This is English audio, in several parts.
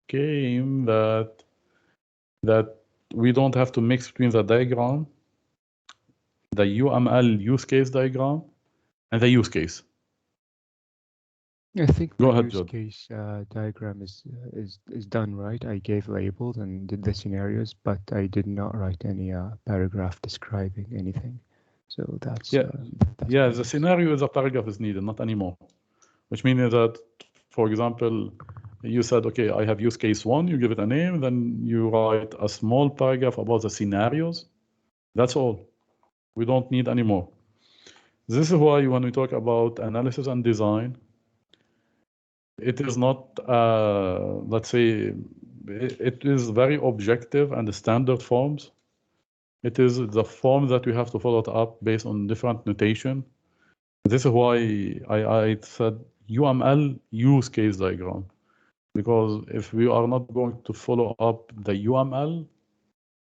came that we don't have to mix between the diagram, the UML use case diagram, and the use case. I think Go my ahead, use Judd. case diagram is done right. I gave labels and did the scenarios, but I did not write any paragraph describing anything. So that's Yeah, that's yeah. my The use. scenario is a paragraph is needed, not anymore. Which means that, for example, you said, okay, I have use case 1. You give it a name, then you write a small paragraph about the scenarios. That's all. We don't need any more. This is why when we talk about analysis and design, it is not, let's say, it is very objective and the standard forms. It is the form that we have to follow it up based on different notation. This is why I said UML use case diagram, because if we are not going to follow up the UML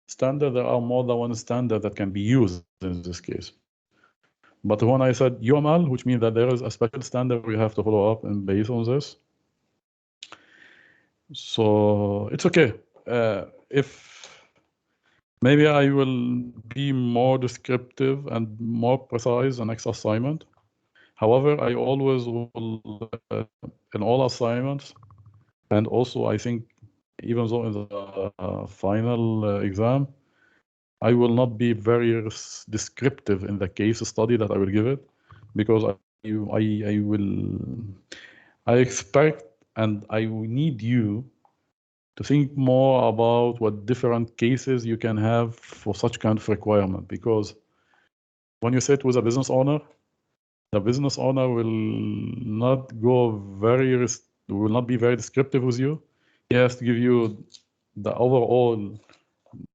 standard, there are more than one standard that can be used in this case. But when I said UML, which means that there is a special standard we have to follow up and based on this. So it's okay. If maybe I will be more descriptive and more precise in next assignment. However, I always will, in all assignments, and also I think even though in the final exam, I will not be very descriptive in the case study that I will give it, because I expect and I need you to think more about what different cases you can have for such kind of requirement. Because when you sit with a business owner, the business owner will not be very descriptive with you. He has to give you the overall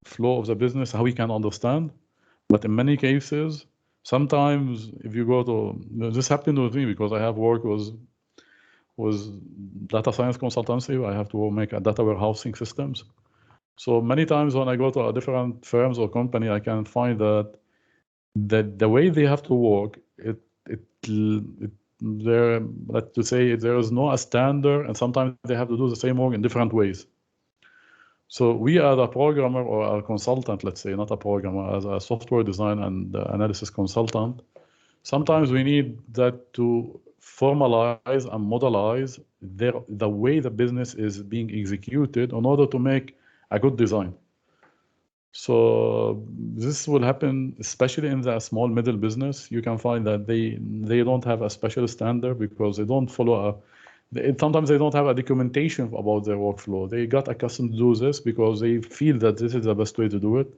flow of the business, how he can understand. But in many cases, sometimes if you go to, this happened with me because I have worked with data science consultancy. I have to make a data warehousing systems. So many times when I go to a different firms or company, I can find that the way they have to work, there, let's to say, there is no a standard, and sometimes they have to do the same work in different ways. So we are a programmer or a consultant, let's say, not a programmer, as a software design and analysis consultant. Sometimes we need that to formalize and modelize the way the business is being executed in order to make a good design. So this will happen, especially in the small middle business. You can find that they don't have a special standard because they don't follow sometimes they don't have a documentation about their workflow. They got accustomed to do this because they feel that this is the best way to do it.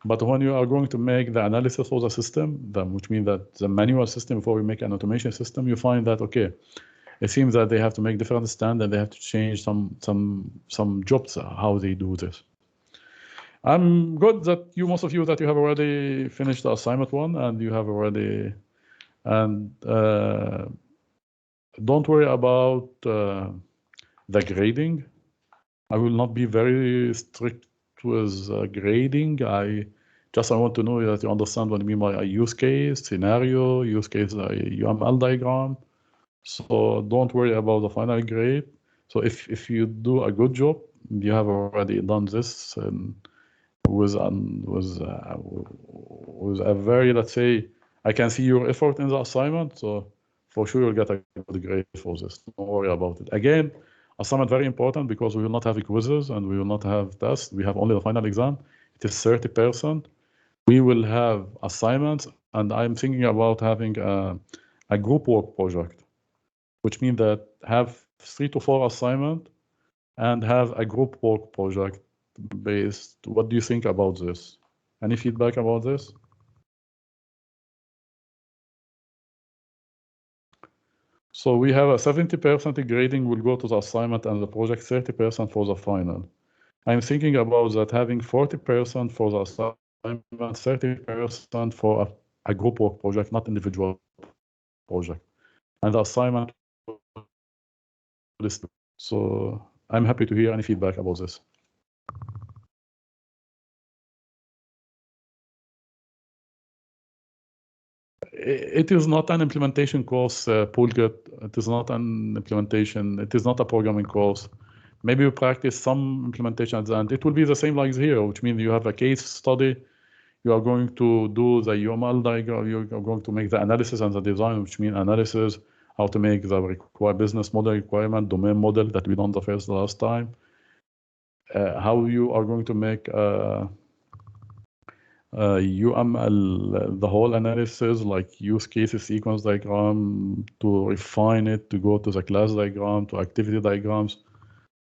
But when you are going to make the analysis of the system, which means that the manual system before we make an automation system, you find that, okay, it seems that they have to make different standards, they have to change some jobs, how they do this. I'm good that most of you that you have already finished the assignment 1 and you have already, and don't worry about the grading. I will not be very strict with grading. I want to know that you understand what I mean by a use case, scenario, use case, UML diagram. So don't worry about the final grade. So if you do a good job, you have already done this with a very, let's say, I can see your effort in the assignment. So for sure you'll get a good grade for this. Don't worry about it. Again, assignment very important because we will not have quizzes and we will not have tests. We have only the final exam. It is 30%. We will have assignments, and I'm thinking about having a group work project, which means that have 3 to 4 assignments and have a group work project based. What do you think about this? Any feedback about this? So we have a 70% grading will go to the assignment and the project, 30% for the final. I'm thinking about that having 40% for the assignment, 30% for a group work project, not individual project. And the assignment is, so I'm happy to hear any feedback about this. It is not an implementation course, Pulgat. It is not an implementation. It is not a programming course. Maybe you practice some implementation at the end. It will be the same like here, which means you have a case study. You are going to do the UML diagram. You are going to make the analysis and the design, which means analysis, how to make the business model requirement, domain model that we done the last time. How you are going to make UML, the whole analysis, like use cases, sequence diagram, to refine it, to go to the class diagram, to activity diagrams.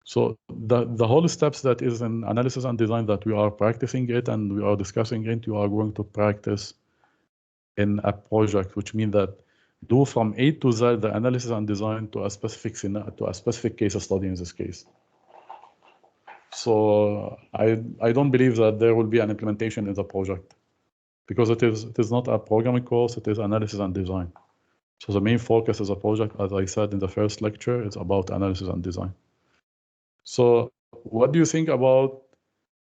So the whole steps that is in analysis and design that we are practicing it and we are discussing it, you are going to practice in a project, which means that do from A to Z the analysis and design to a specific case study in this case. So I don't believe that there will be an implementation in the project because it is not a programming course, it is analysis and design. So the main focus of the project, as I said in the first lecture, is about analysis and design. So what do you think about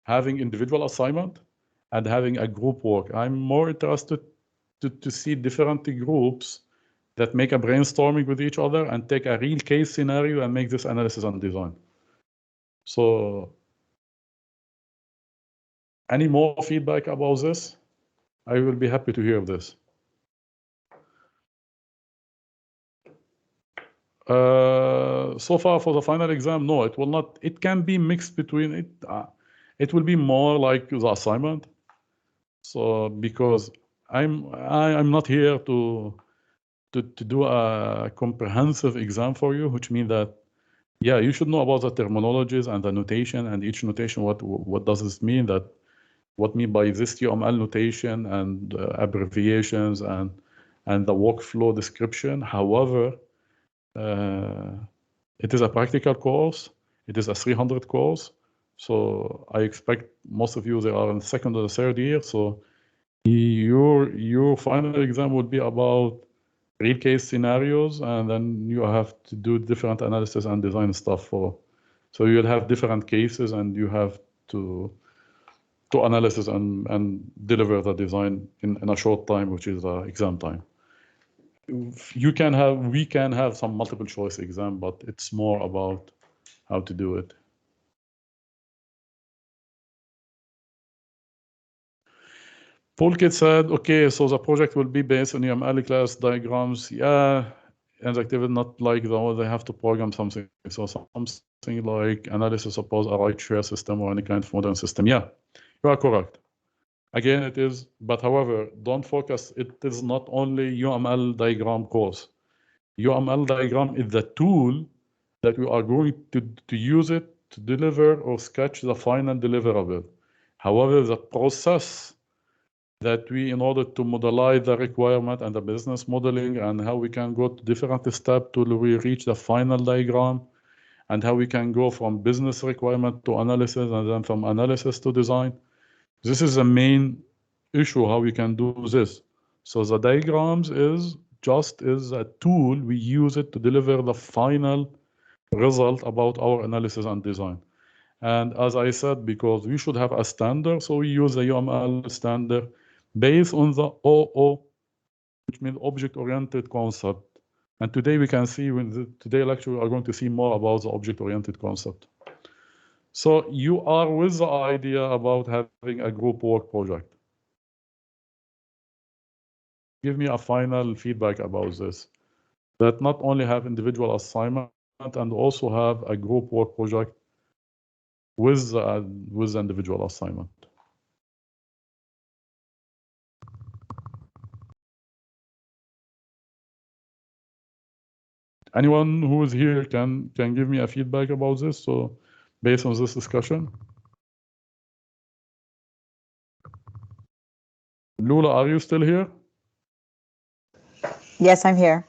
having individual assignment and having a group work? I'm more interested to see different groups that make a brainstorming with each other and take a real case scenario and make this analysis and design. So any more feedback about this? I will be happy to hear this. So far for the final exam, no, it will not. It can be mixed between it. It will be more like the assignment. So because I'm not here to do a comprehensive exam for you, which means that yeah, you should know about the terminologies and the notation and each notation. What does this mean? That what mean by this UML notation and abbreviations and the workflow description. However, it is a practical course. It is a 300 course. So I expect most of you, they are in the second or the third year. So your final exam would be about real case scenarios, and then you have to do different analysis and design stuff for. So you'll have different cases, and you have to analysis and deliver the design in a short time, which is the exam time. We can have some multiple choice exam, but it's more about how to do it. Paulkit said, okay, so the project will be based on UML class diagrams. Yeah, and activity not like they have to program something. So something like analysis, suppose a ride share system or any kind of modern system. Yeah, you are correct. Again, it is, but however, don't focus. It is not only UML diagram course. UML diagram is the tool that we are going to use it to deliver or sketch the final deliverable. However, the process that we, in order to modelize the requirement and the business modeling and how we can go to different steps till we reach the final diagram, and how we can go from business requirement to analysis and then from analysis to design. This is the main issue, how we can do this. So the diagrams is a tool. We use it to deliver the final result about our analysis and design. And as I said, because we should have a standard, so we use the UML standard based on the OO, which means object-oriented concept. And today we can see, today lecture, we are going to see more about the object-oriented concept. So you are with the idea about having a group work project. Give me a final feedback about this. That not only have individual assignment and also have a group work project with the individual assignment. Anyone who is here can give me a feedback about this. So based on this discussion. Lula, are you still here? Yes, I'm here.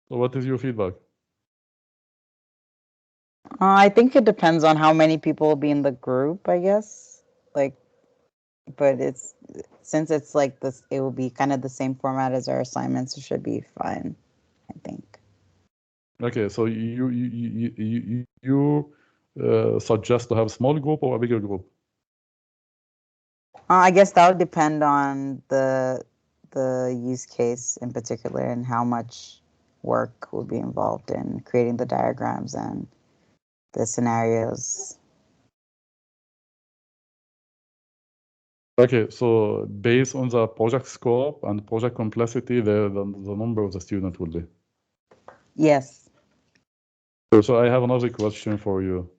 So what is your feedback? I think it depends on how many people will be in the group, I guess. Like, but since it's like this, it will be kind of the same format as our assignments. It should be fine, I think. Okay, so you suggest to have a small group or a bigger group? I guess that would depend on the use case in particular and how much work will be involved in creating the diagrams and the scenarios. Okay, so based on the project scope and project complexity, the number of the student will be. Yes. So I have another question for you.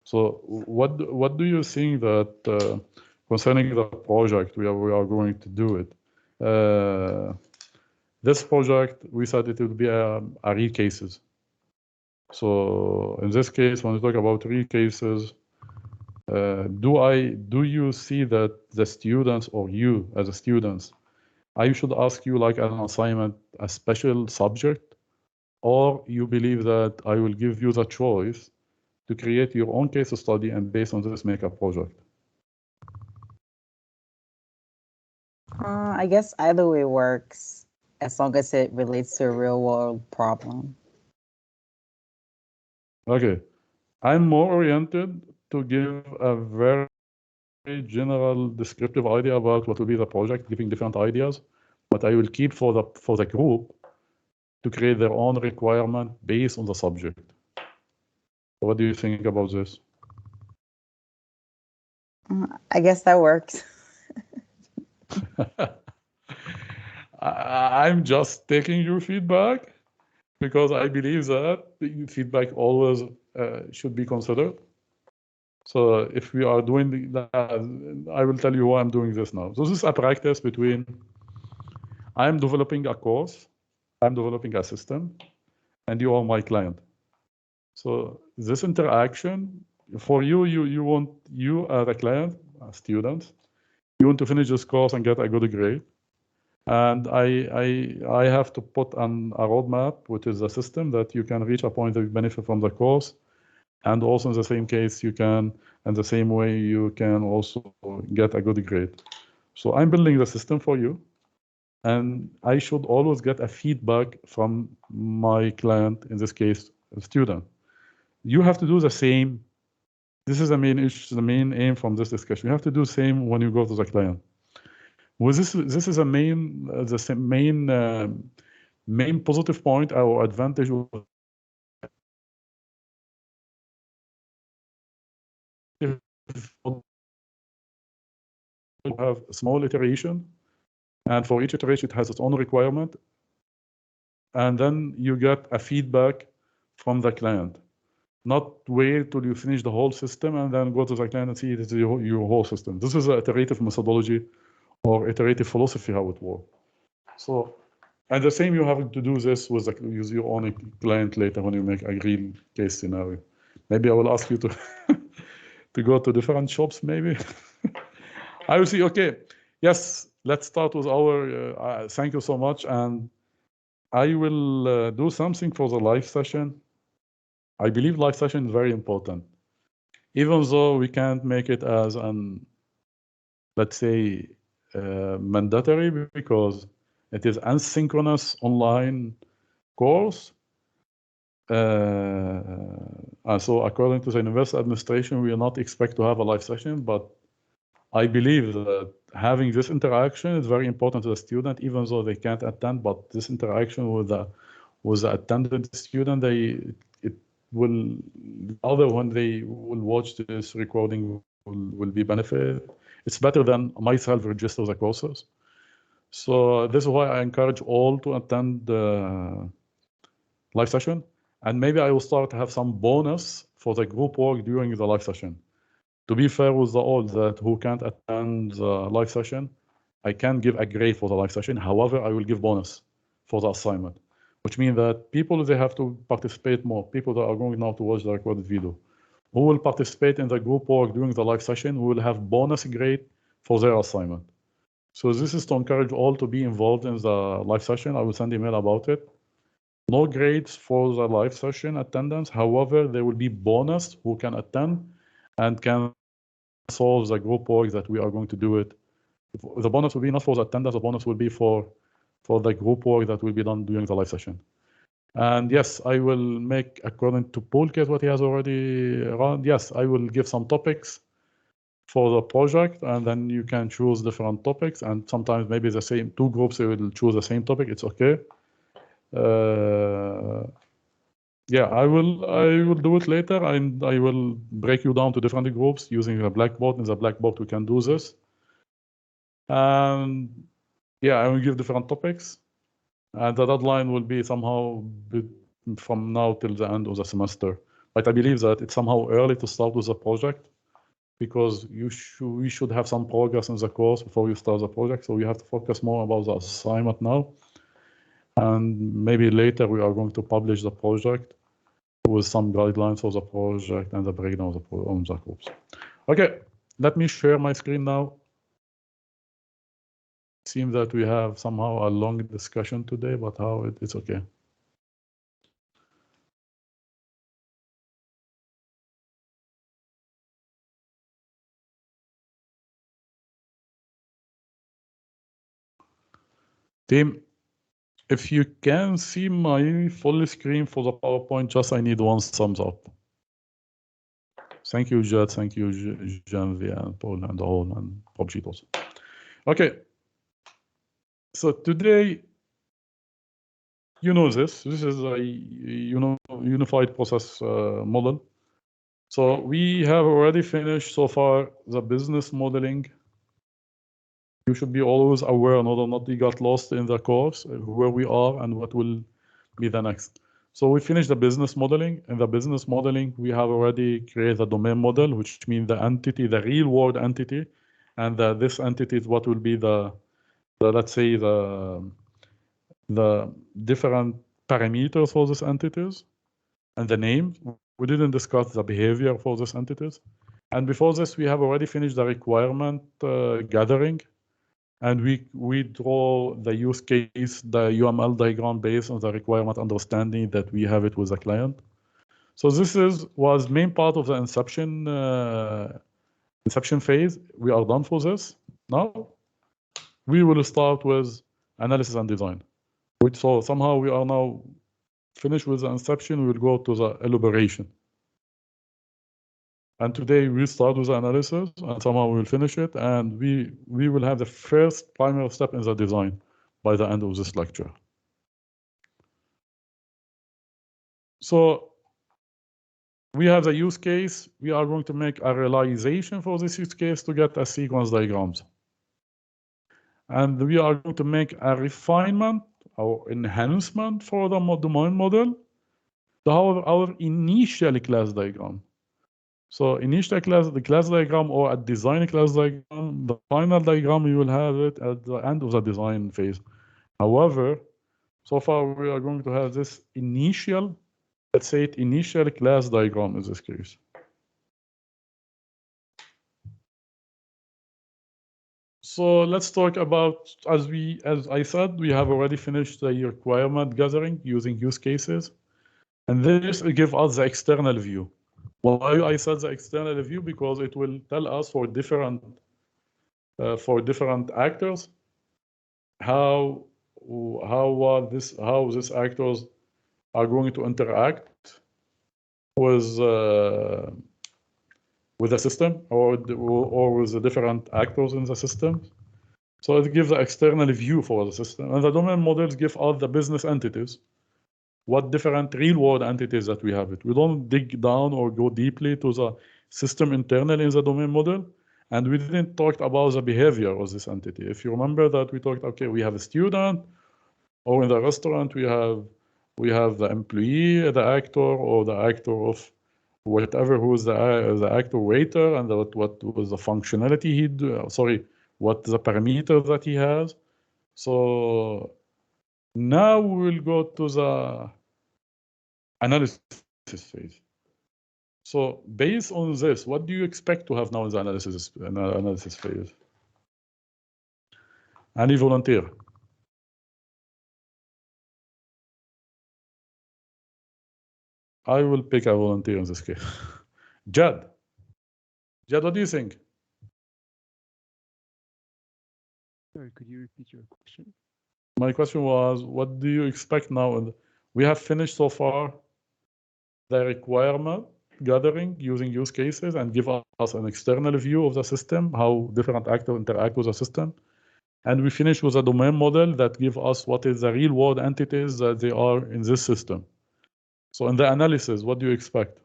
So what do you think that concerning the project we are going to do it? This project, we said it would be a real cases. So in this case, when we talk about real cases, do you see that the students or you as a students, I should ask you like an assignment, a special subject, or you believe that I will give you the choice to create your own case study and based on this make a project? I guess either way works as long as it relates to a real world problem. Okay, I'm more oriented to give a very general descriptive idea about what will be the project, giving different ideas, but I will keep for the group to create their own requirement based on the subject. What do you think about this? I guess that works. I'm just taking your feedback because I believe that feedback always should be considered. So if we are doing that, I will tell you why I'm doing this now. So this is a practice between I'm developing a course, I'm developing a system, and you are my client. So this interaction for you as a client, a student, you want to finish this course and get a good grade. And I have to put on a roadmap, which is a system that you can reach a point that you benefit from the course. And also in the same case, you can, in the same way, you can also get a good grade. So I'm building the system for you. And I should always get a feedback from my client, in this case, a student. You have to do the same. This is the main issue, the main aim from this discussion. You have to do the same when you go to the client. Well, this is a main positive point or advantage of have a small iteration, and for each iteration it has its own requirement, and then you get a feedback from the client. Not wait till you finish the whole system and then go to the client and see it is your whole system. This is an iterative methodology or iterative philosophy how it works. So, and the same you have to do this with use your own client later when you make a real case scenario. Maybe I will ask you to to go to different shops. Maybe I will see. Okay, yes. Let's start with our. Thank you so much, and I will do something for the live session. I believe live session is very important, even though we can't make it as an, let's say, mandatory because it is asynchronous online course. And so according to the university administration, we are not expect to have a live session, but I believe that having this interaction is very important to the student, even though they can't attend, but this interaction with the attended student, it will, other when they will watch this recording will be benefit. It's better than myself register the courses. So this is why I encourage all to attend the live session. And maybe I will start to have some bonus for the group work during the live session. To be fair with the all that who can't attend the live session, I can give a grade for the live session. However, I will give bonus for the assignment, which means that people, they have to participate more. People that are going now to watch the recorded video, who will participate in the group work during the live session, will have bonus grade for their assignment. So this is to encourage all to be involved in the live session. I will send email about it. No grades for the live session attendance. However, there will be bonus who can attend and can solve the group work that we are going to do it. The bonus will be not for the attendance, the bonus will be for the group work that will be done during the live session. And yes, I will make, according to Paul case, what he has already run, yes, I will give some topics for the project, and then you can choose different topics, and sometimes maybe the same, two groups, they will choose the same topic, it's okay. Yeah, I will do it later, and I will break you down to different groups using the Blackboard. In the Blackboard, we can do this. And yeah, I will give different topics. And the deadline will be somehow from now till the end of the semester. But I believe that it's somehow early to start with the project because we should have some progress in the course before you start the project. So we have to focus more about the assignment now. And maybe later we are going to publish the project with some guidelines for the project and the breakdown of the groups. Okay, let me share my screen now. It seems that we have somehow a long discussion today, but how it's okay. Team, if you can see my full screen for the PowerPoint, just I need one thumbs up. Thank you, Jad. Thank you, Janvi and Paul and all and Pobjitos. Okay. So today, you know this. This is a unified process model. So we have already finished so far the business modeling. You should be always aware, not you got lost in the course, where we are and what will be the next. So we finished the business modeling. In the business modeling, we have already created a domain model, which means the entity, the real world entity, and this entity is what will be the let's say the different parameters for these entities and the name. We didn't discuss the behavior for these entities. And before this, we have already finished the requirement gathering. And we draw the use case, the UML diagram based on the requirement understanding that we have it with the client. So this was main part of the inception phase. We are done for this. Now we will start with analysis and design. So somehow we are now finished with the inception. We will go to the elaboration. And today we start with the analysis, and somehow we will finish it, and we will have the first primary step in the design by the end of this lecture. So we have the use case. We are going to make a realization for this use case to get a sequence diagrams. And we are going to make a refinement or enhancement for the domain model to our initial class diagram. So initial class, the class diagram or a design class diagram, the final diagram, you will have it at the end of the design phase. However, so far we are going to have this initial, let's say it initial class diagram in this case. So let's talk about, as I said, we have already finished the requirement gathering using use cases. And this will give us the external view. Why I said the external view? Because it will tell us for different actors how these actors are going to interact with the system or with the different actors in the system. So it gives the external view for the system, and the domain models give us the business entities. What different real-world entities that we have it. We don't dig down or go deeply to the system internally in the domain model, and we didn't talk about the behavior of this entity. If you remember that we talked, okay, we have a student, or in the restaurant we have the employee, the actor, or the actor of whatever who is the actor waiter, and what was the functionality what the parameter that he has. So now we will go to the analysis phase. So based on this, what do you expect to have now in the analysis phase? Any volunteer? I will pick a volunteer in this case. Jad, what do you think? Sorry, could you repeat your question? My question was, what do you expect now? We have finished so far the requirement gathering using use cases and give us an external view of the system, how different actors interact with the system. And we finish with a domain model that gives us what is the real world entities that they are in this system. So in the analysis, what do you expect?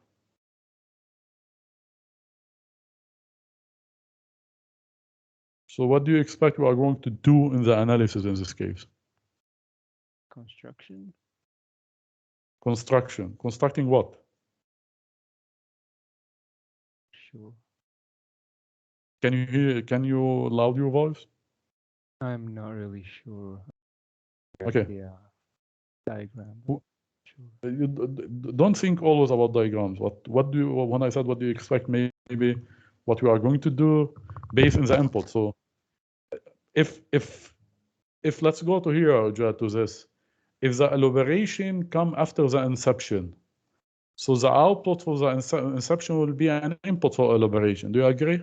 So what do you expect we are going to do in the analysis in this case? Construction. Construction. Constructing what? Sure. Can you hear? Can you loud your voice? I'm not really sure. Okay. The diagram. Sure. You don't think always about diagrams. What do you, when I said what do you expect, maybe what we are going to do based on the input. So if let's go to here, Jad, to this. If the elaboration come after the inception, so the output for the inception will be an input for elaboration. Do you agree?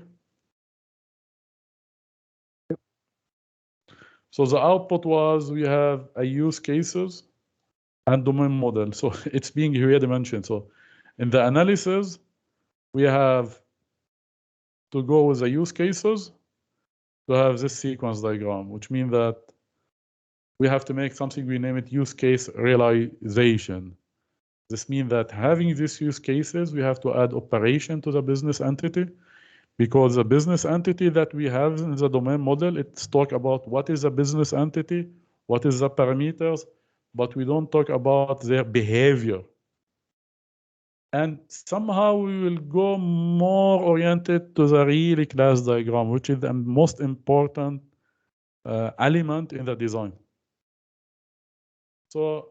Yep. So the output was we have a use cases and domain model. So it's being already mentioned. So in the analysis, we have to go with the use cases to have this sequence diagram, which means that we have to make something, we name it use case realization. This means that having these use cases, we have to add operation to the business entity, because the business entity that we have in the domain model, it's talk about what is a business entity, what is the parameters, but we don't talk about their behavior. And somehow we will go more oriented to the real class diagram, which is the most important element in the design. So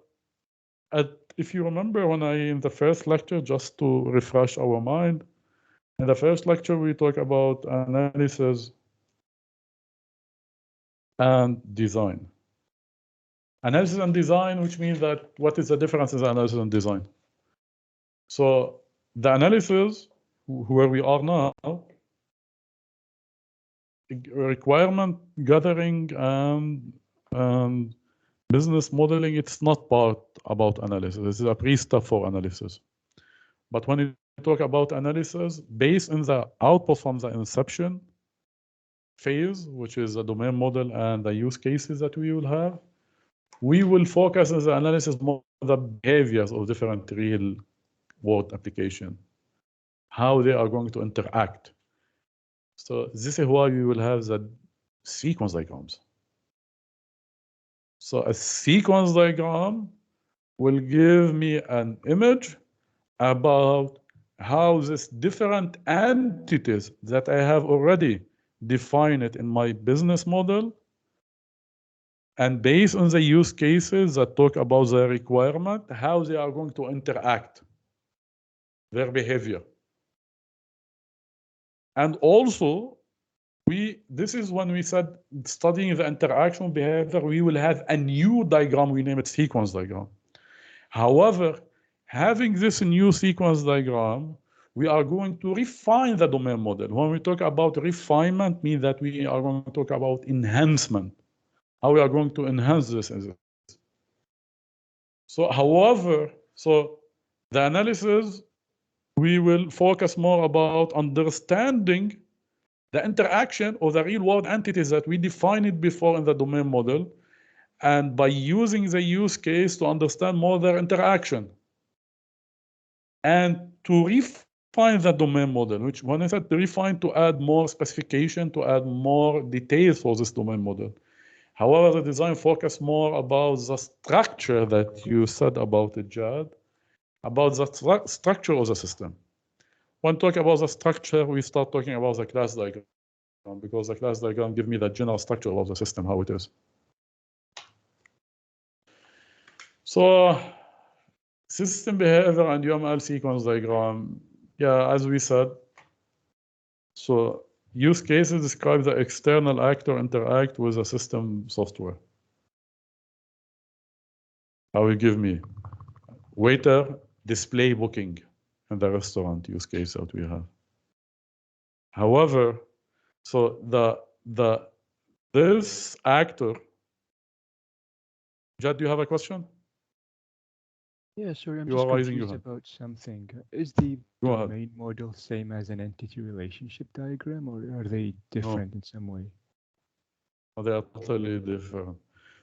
if you remember when in the first lecture, just to refresh our mind, in the first lecture, we talk about analysis and design. Analysis and design, which means that what is the difference in analysis and design? So the analysis, where we are now, requirement gathering and business modeling, it's not part about analysis. This is a pre-step for analysis. But when you talk about analysis, based on the output from the inception phase, which is the domain model and the use cases that we will have, we will focus on the analysis more on the behaviors of different real world application, how they are going to interact. So this is why we will have the sequence diagrams. So a sequence diagram will give me an image about how these different entities that I have already defined it in my business model, and based on the use cases that talk about the requirement, how they are going to interact, their behavior. And also, this is when we said studying the interaction behavior, we will have a new diagram, we name it sequence diagram. However, having this new sequence diagram, we are going to refine the domain model. When we talk about refinement, means that we are going to talk about enhancement, how we are going to enhance this. So, however, the analysis, we will focus more about understanding the interaction of the real world entities that we defined before in the domain model, and by using the use case to understand more their interaction, and to refine the domain model, which when I said to refine, to add more specification, to add more details for this domain model. However, the design focus more about the structure that you said about it, Jad, about the structure of the system. When talking about the structure, we start talking about the class diagram, because the class diagram gives me the general structure of the system, how it is. So system behavior and UML sequence diagram, yeah, as we said, so use cases describe the external actor interact with the system software. How will give me waiter display booking in the restaurant use case that we have. However, so this actor, Jad, do you have a question? Yeah, sorry, I'm You just are raising your confused hand. about something. Is the Go ahead. domain model same as an entity relationship diagram, or are they different in some way? They are totally different.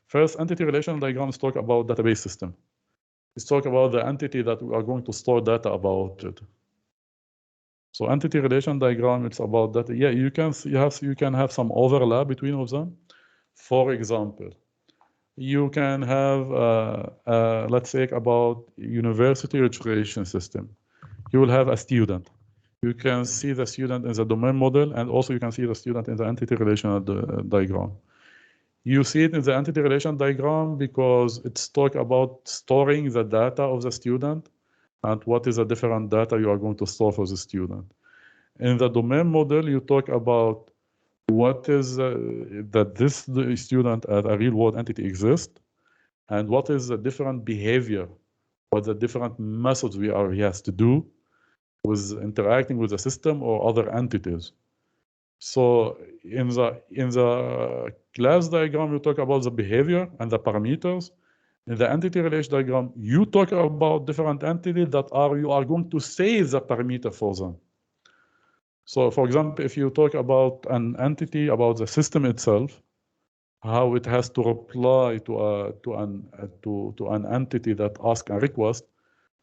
First, entity relation diagrams talk about database system. Let's talk about the entity that we are going to store data about it. So entity relation diagram, it's about that. Yeah, you can have some overlap between of them. For example, you can have, let's say about university registration system. You will have a student. You can see the student in the domain model, and also you can see the student in the entity relation diagram. You see it in the entity relation diagram because it's talk about storing the data of the student and what is the different data you are going to store for the student. In the domain model, you talk about what is that this student as a real world entity exists, and what is the different behavior, what the different methods he has to do with interacting with the system or other entities. So in the class diagram, you talk about the behavior and the parameters. In the entity relation diagram, you talk about different entities that you are going to save the parameter for them. So for example, if you talk about an entity, about the system itself, how it has to reply to an entity that asks a request,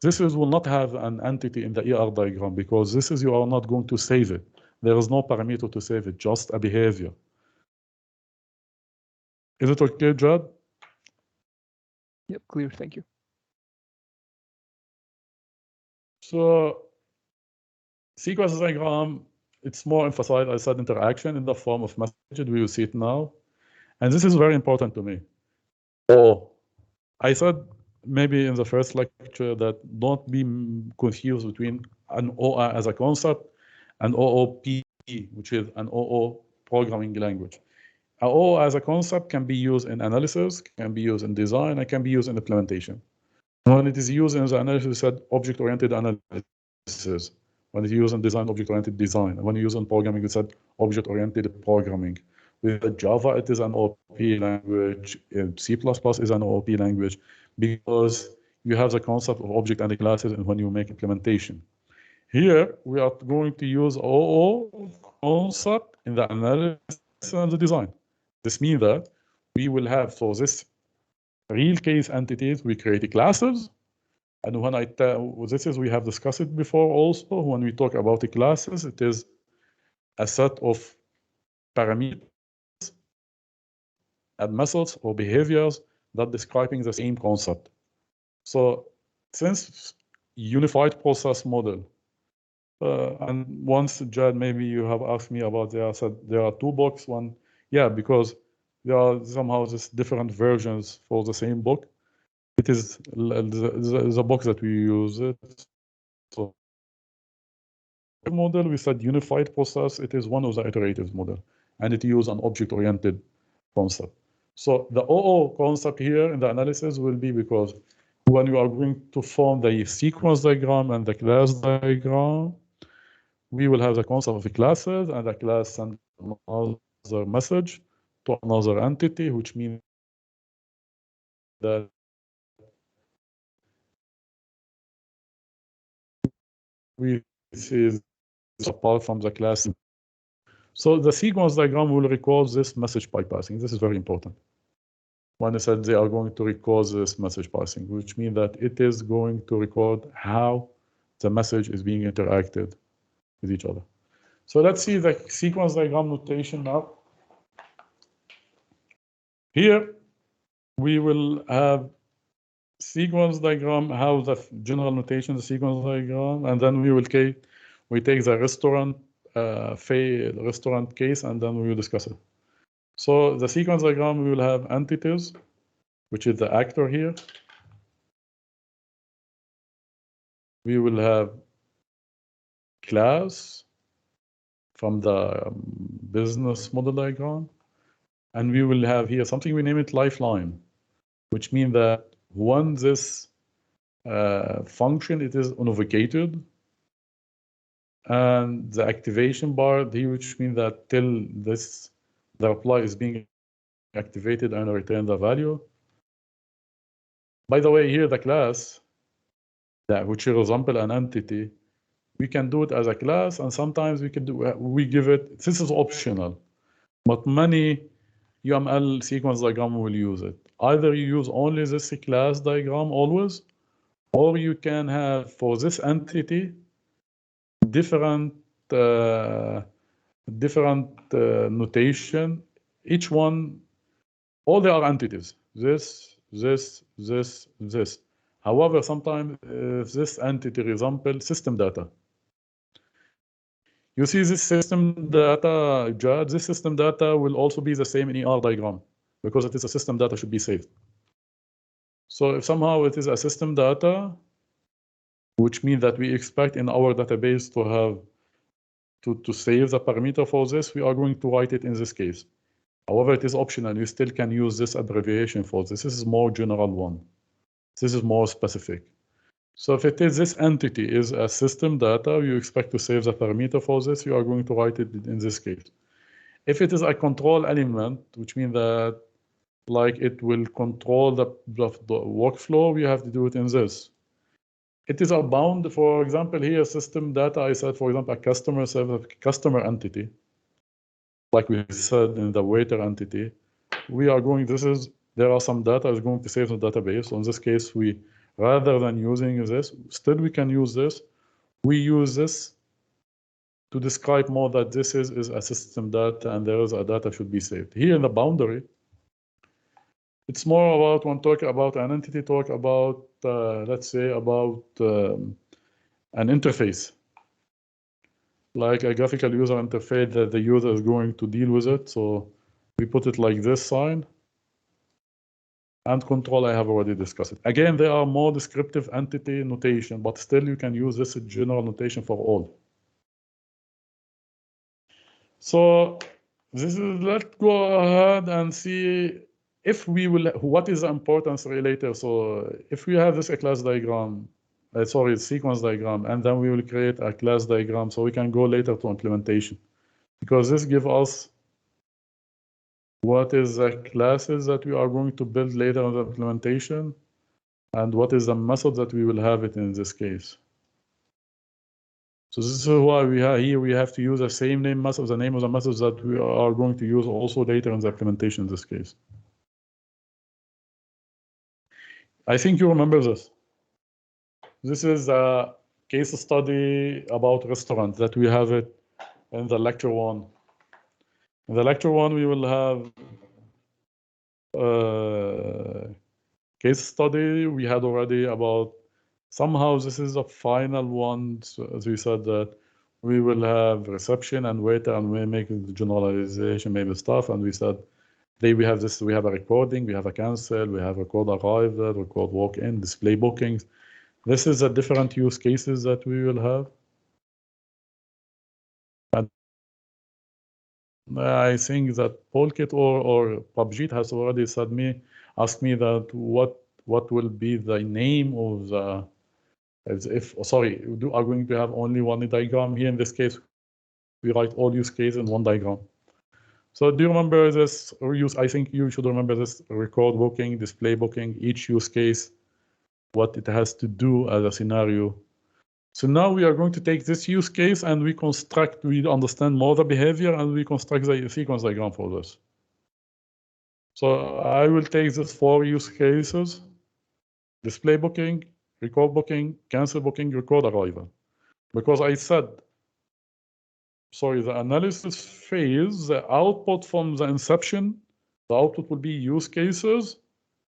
will not have an entity in the ER diagram because you are not going to save it. There is no parameter to save it, just a behavior. Is it okay, Jad? Yep, clear, thank you. So sequence diagram, it's more emphasized, I said, interaction in the form of message. We will see it now. And this is very important to me. I said maybe in the first lecture that don't be confused between an OA as a concept and OOP, which is an OO programming language. An OO as a concept can be used in analysis, can be used in design, and can be used in implementation. When it is used in the analysis, we said object-oriented analysis. When it's used in design, object-oriented design. When you use in programming, we said object-oriented programming. With Java, it is an OOP language. C++ is an OOP language because you have the concept of object and classes and when you make implementation. Here, we are going to use OO concept in the analysis and the design. This means that we will have, for this real case entities, we create classes. And when we have discussed it before also, when we talk about the classes, it is a set of parameters and methods or behaviors that describing the same concept. So since unified process model, and once, Jad, maybe you have asked me about there, I said there are two books. One, yeah, because there are somehow just different versions for the same book. It is the book that we use it. So model, we said unified process, it is one of the iterative model, and it uses an object-oriented concept. So the OO concept here in the analysis will be because when you are going to form the sequence diagram and the class diagram, we will have the concept of the classes, and the class sends another message to another entity, which means that we see apart from the class. So the sequence diagram will record this message bypassing. This is very important. When I said they are going to record this message passing, which means that it is going to record how the message is being interacted with each other. So let's see the sequence diagram notation now. Here, we will have sequence diagram, how the general notation, the sequence diagram, and then we take the restaurant case, and then we will discuss it. So the sequence diagram, we will have entities, which is the actor here. We will have class from the business model diagram. And we will have here something we name it lifeline, which means that when this function, it is invocated, and the activation bar here, which means that till the reply is being activated and return the value. By the way, here the class, which resemble an entity, we can do it as a class, and sometimes we give it, this is optional, but many UML sequence diagram will use it. Either you use only this class diagram always, Or you can have, for this entity, different notation. Each one, all they are entities. This. However, sometimes if this entity resembles system data. You see this system data, Jad, this system data will also be the same in ER diagram because it is a system data should be saved. So if somehow it is a system data, which means that we expect in our database to have to save the parameter for this, we are going to write it in this case. However, it is optional. You still can use this abbreviation for this. This is more general one. This is more specific. So if it is this entity is a system data, you expect to save the parameter for this, you are going to write it in this case. If it is a control element, which means that like it will control the workflow, we have to do it in this. It is a bound, for example, here system data, I said, for example, a customer service, customer entity, like we said in the waiter entity, we are going, there are some data is going to save the database. So in this case, rather than using this, still we can use this. We use this to describe more that this is a system data and there is a data should be saved. Here in the boundary, it's more about when talk about an entity, talk about, let's say, about an interface, like a graphical user interface that the user is going to deal with it. So we put it like this sign. And control, I have already discussed it. Again, there are more descriptive entity notation, but still you can use this general notation for all. So let's go ahead and see if we will, what is the importance related. So if we have this a class diagram, sequence diagram, and then we will create a class diagram so we can go later to implementation. Because this gives us what is the classes that we are going to build later in the implementation, and what is the method that we will have it in this case. So this is why we have here, we have to use the same name method, the name of the methods that we are going to use also later in the implementation in this case. I think you remember this. This is a case study about restaurants that we have it in the lecture one. In the lecture one, we will have case study. We had already about, somehow this is the final one. So as we said that we will have reception and waiter and we make the generalization, maybe stuff. And we said, we have this, we have a recording, we have a cancel, we have record arrival, record walk-in, display bookings. This is the different use cases that we will have. And I think that Polkit or PUBG has already asked me that what will be the name of the, are going to have only one diagram. Here in this case, we write all use cases in one diagram. So do you remember this use? I think you should remember this record booking, display booking, each use case, what it has to do as a scenario. So now we are going to take this use case and we understand more the behavior and we construct the sequence diagram for this. So I will take these 4 use cases: display booking, record booking, cancel booking, record arrival. Because I said, the analysis phase, the output from the inception, the output will be use cases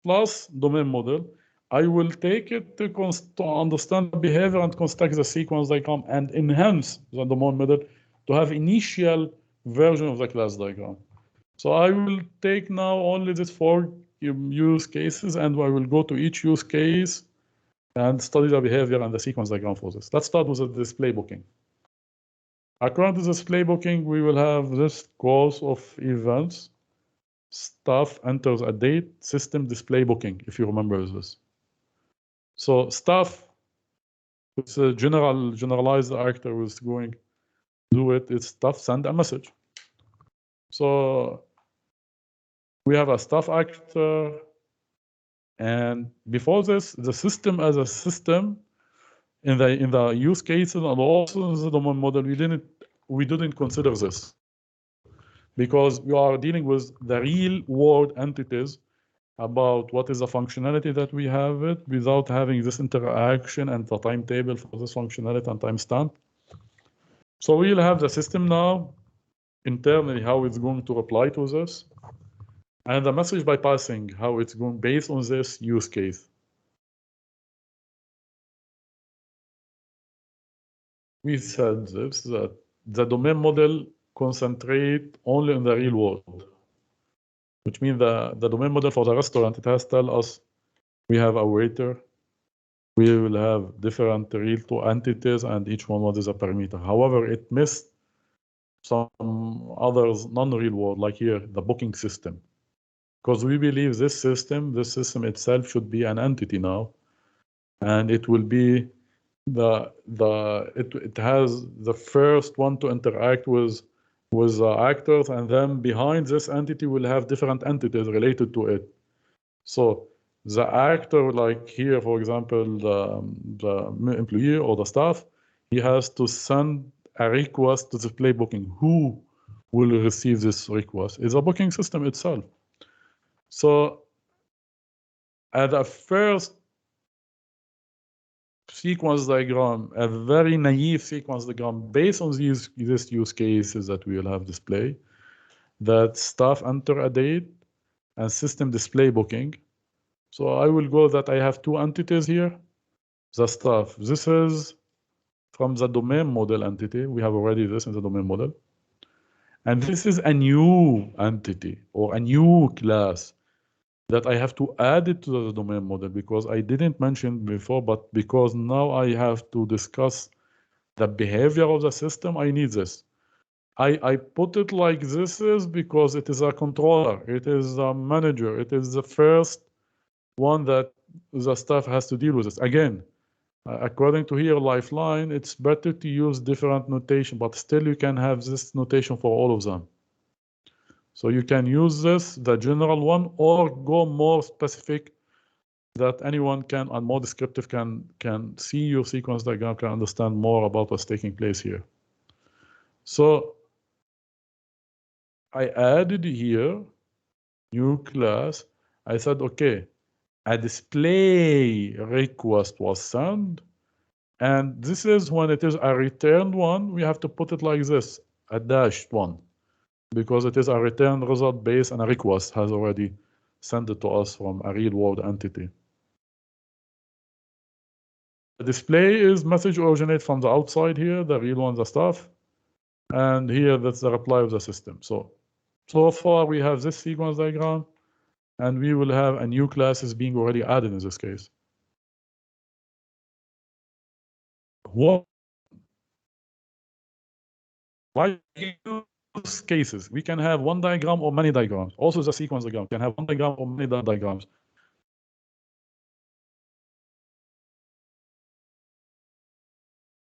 plus domain model. I will take it to understand the behavior and construct the sequence diagram and enhance the domain model to have initial version of the class diagram. So I will take now only these 4 use cases and I will go to each use case and study the behavior and the sequence diagram for this. Let's start with the display booking. According to the display booking, we will have this course of events. Staff enters a date, system display booking, if you remember this. So staff, it's a generalized actor who is going to do it. It's staff send a message. So we have a staff actor, and before this, the system as a system in the use cases and also in the domain model, we didn't consider this because we are dealing with the real world entities about what is the functionality that we have it without having this interaction and the timetable for this functionality and timestamp. So we'll have the system now internally how it's going to reply to this, and the message bypassing how it's going based on this use case. We said this, that the domain model concentrate only on the real world, which means the domain model for the restaurant, it has to tell us we have a waiter, we will have different real two entities, and each one what is a parameter. However, it missed some others non-real world, like here, the booking system. Because we believe this system itself should be an entity now, and it will be it has the first one to interact with actors, and then behind this entity will have different entities related to it. So the actor, like here, for example, the employee or the staff, he has to send a request to display booking. Who will receive this request? It's a booking system itself. So at the first sequence diagram, a very naive sequence diagram based on these use cases that we will have display, that staff enter a date and system display booking. So I will go that I have two entities here. The staff, this is from the domain model entity. We have already this in the domain model. And this is a new entity or a new class that I have to add it to the domain model because I didn't mention before, but because now I have to discuss the behavior of the system, I need this. I put it like this is because it is a controller, it is a manager, it is the first one that the staff has to deal with this. Again, according to here, Lifeline, it's better to use different notation, but still you can have this notation for all of them. So you can use this, the general one, or go more specific that anyone can, and more descriptive can see your sequence diagram, can understand more about what's taking place here. So I added here, new class. I said, okay, a display request was sent. And this is when it is a returned one, we have to put it like this, a dashed one, because it is a return result base and a request has already sent it to us from a real world entity. The display is message originate from the outside here, the real one, the stuff. And here, that's the reply of the system. So far we have this sequence diagram, and we will have a new classes being already added in this case. What? Like use cases, we can have one diagram or many diagrams. Also the sequence diagram, we can have one diagram or many diagrams.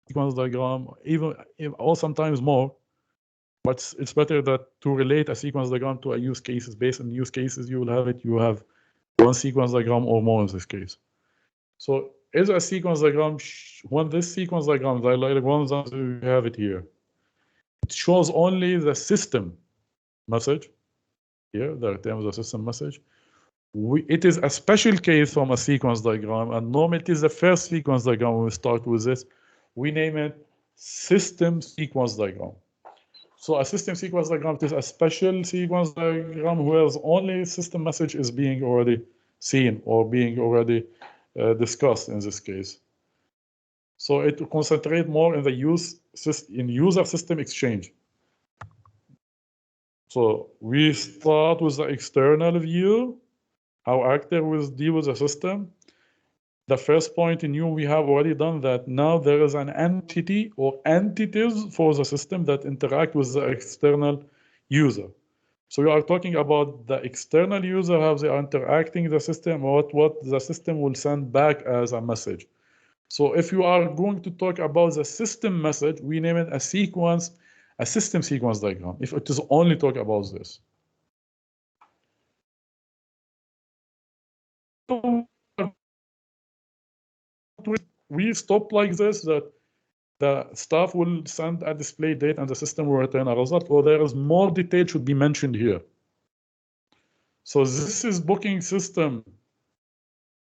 Sequence diagram, even or sometimes more, but it's better that to relate a sequence diagram to a use cases. Based on use cases, you will have it. You have one sequence diagram or more in this case. So is a sequence diagram, when this sequence diagram is highlighted, one of them, we have it here. It shows only the system message here, the return of the system message. It is a special case from a sequence diagram, and normally it is the first sequence diagram when we start with this. We name it system sequence diagram. So a system sequence diagram is a special sequence diagram where only system message is being already seen or being already discussed in this case. So it will concentrate more in the user system exchange. So we start with the external view, how actor will deal with the system. The first point in new, we have already done that. Now there is an entity or entities for the system that interact with the external user. So we are talking about the external user, how they are interacting with the system, or what the system will send back as a message. So if you are going to talk about the system message, we name it a sequence, a system sequence diagram, if it is only talk about this. We stop like this, that the staff will send a display date and the system will return a result, or there is more detail should be mentioned here. So this is booking system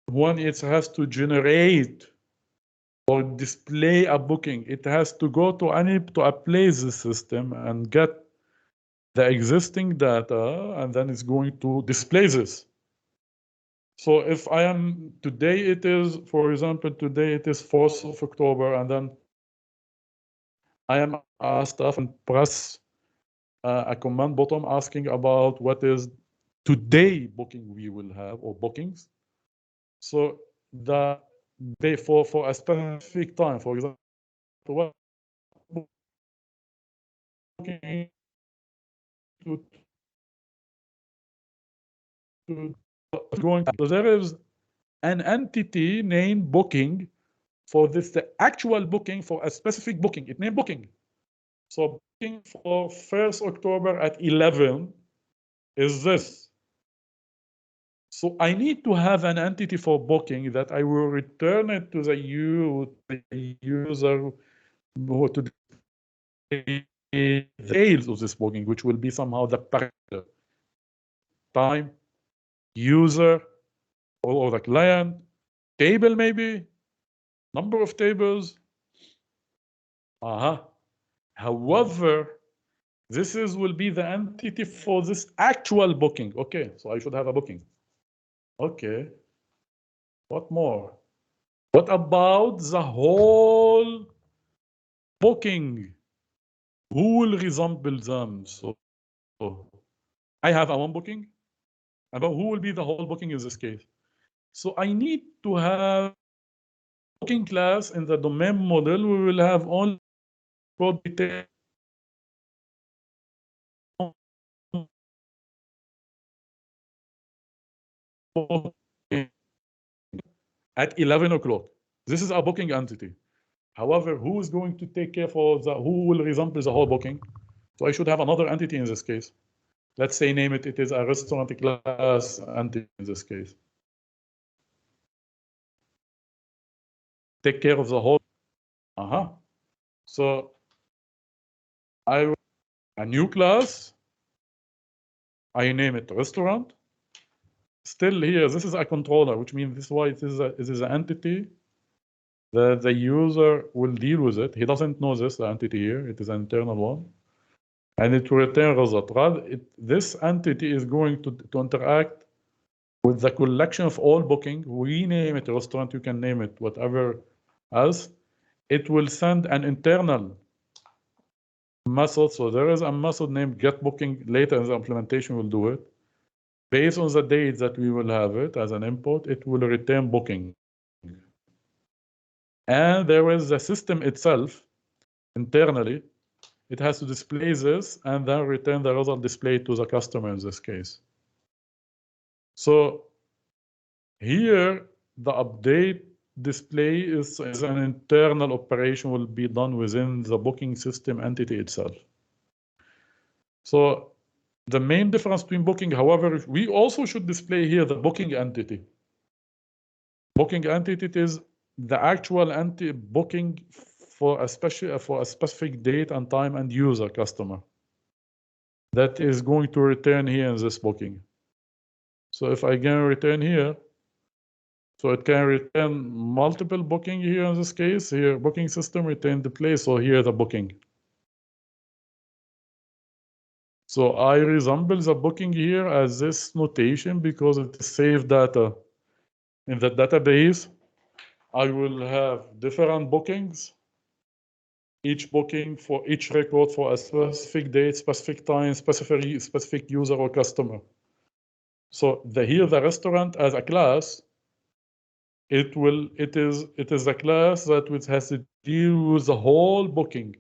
when it has to generate or display a booking. It has to go to a place system and get the existing data, and then it's going to display this. So if I am today, it is, for example, today it is 4th of October, and then I am a staff and press a command button asking about what is today booking we will have, or bookings. So the day for a specific time, for example, what booking going. So there is an entity named booking for this, the actual booking for a specific booking. It named booking. So booking for 1st October at 11 is this. So I need to have an entity for booking that I will return it to the user who to the details of this booking, which will be somehow the parameter, time, user, or the client, table maybe, number of tables. However, this will be the entity for this actual booking. Okay, so I should have a booking. Okay. What more? What about the whole booking? Who will resemble them? So I have a one booking. About who will be the whole booking in this case? So I need to have booking class in the domain model. We will have only code detail at 11 o'clock. This is a booking entity. However, who is going to take care for who will resemble the whole booking? So I should have another entity in this case. Let's say name it is a restaurant class entity in this case. Take care of the whole. So a new class. I name it restaurant. Still here, this is a controller, which means this is why it is an entity. The user will deal with it. He doesn't know this entity here. It is an internal one. And it will return result. This entity is going to interact with the collection of all booking. We name it restaurant. You can name it whatever else. It will send an internal method. So there is a method named getBooking. Later in the implementation, we'll do it. Based on the date that we will have it as an input, it will return booking. And there is the system itself internally. It has to display this and then return the result displayed to the customer in this case. So here, the update display is an internal operation will be done within the booking system entity itself. So the main difference between booking, however, we also should display here the booking entity. Booking entity is the actual booking for a specific date and time and user customer that is going to return here in this booking. So if I can return here, so it can return multiple booking here in this case. Here, booking system return the place. So here the booking. So I resemble the booking here as this notation because it is saved data. In the database, I will have different bookings. Each booking for each record for a specific date, specific time, specific user or customer. So here the restaurant as a class, it is a class that has to deal with the whole booking.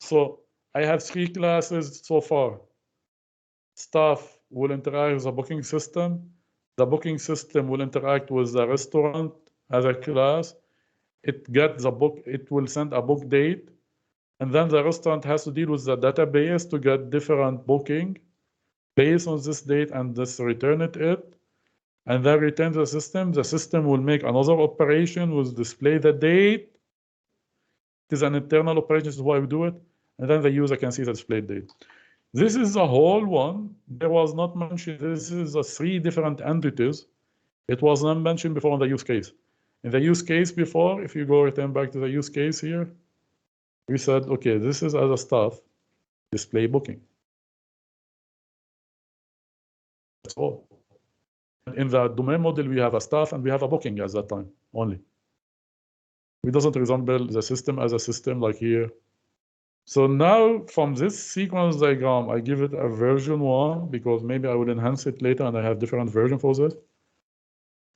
So I have 3 classes so far. Staff will interact with the booking system. The booking system will interact with the restaurant as a class. It gets the book. It will send a book date, and then the restaurant has to deal with the database to get different booking based on this date and this return it, and then return the system. The system will make another operation, will display the date. It is an internal operation, this is why we do it, and then the user can see the displayed date. This is the whole one. There was not mentioned, this is the 3 different entities. It was not mentioned before in the use case. In the use case before, if you go return back to the use case here, we said, okay, this is as a staff, display booking. That's all. In the domain model, we have a staff and we have a booking at that time only. It doesn't resemble the system as a system like here. So now from this sequence diagram, I give it a version 1 because maybe I will enhance it later and I have different version for this.